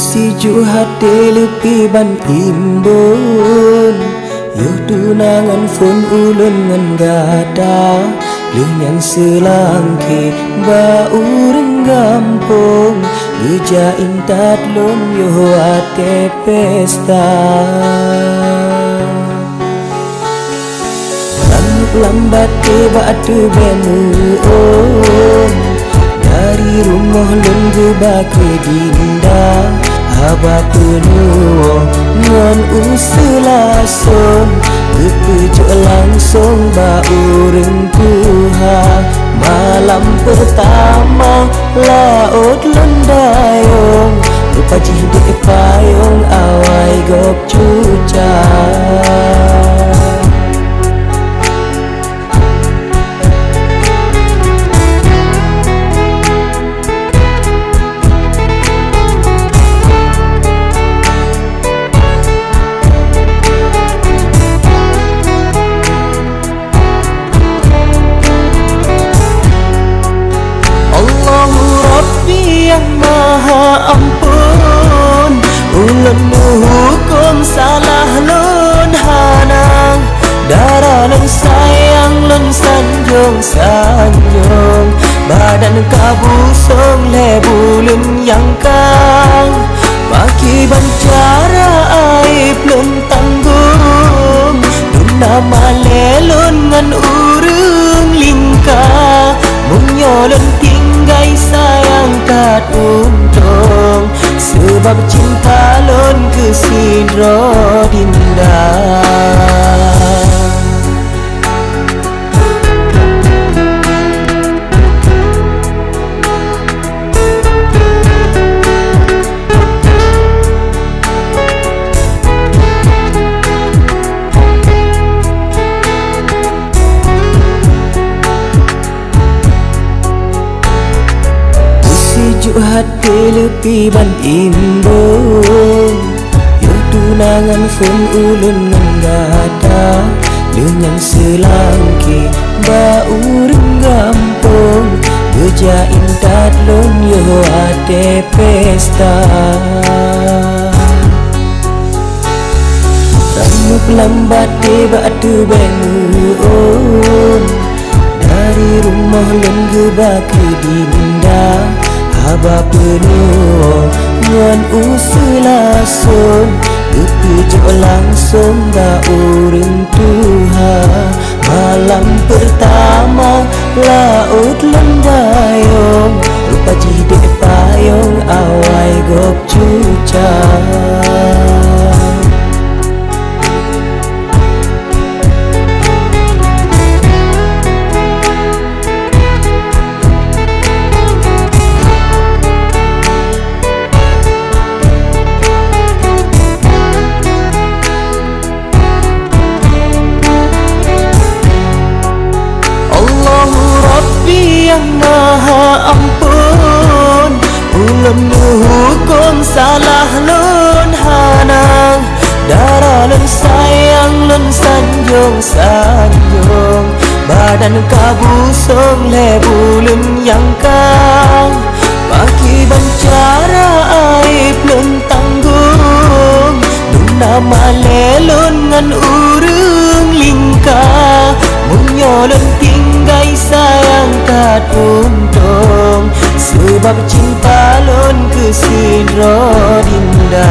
Siju hati lepi ban imbun Yo tunangan fun ulun ngan gada Lenyan selangki bau renggampung Geja intat lun yo ate pesta Langit lambat tiba atu benuon Dari rumah lun geba ke dinda Haba penuh ngan usulason Kepujuk langsung bau rengkuha Malam pertama laut lendayong Lupa jihdik payung awai gop cuca yang maha ampun Ulun hukum salah lun hanang Darah lun sayang lun sanjung Badan kabusong lebulun yang kang Maki bancara aib lun tanggung Dun nama lelun ngan urung lingkah Munyolun tinggai sayang kat untung Sebab cinta lon kesidro dinda hati lepi ban imbun Yo tunangan fun ulun nenggada Lenyan selangki bau renggampung Geja intat lun yo ate pesta Rambut lambat tiba atu benuon Dari rumah lun geba ke dinda Haba penuh ngan usulason Kepujuk langsung bau rengkuha Malam pertama laut lendayong Lupa jihdik payung awai gop cuca yang maha ampun Ulun hukum salah lun hanang Darah lun sayang lun sanjung Badan kabusong lebulun yang kang Maki bancara aib lun tanggung Dun nama lelun ngan urung lingkah Munyolun tinggai sayang kat untung Sebab cinta lun kesidro dinda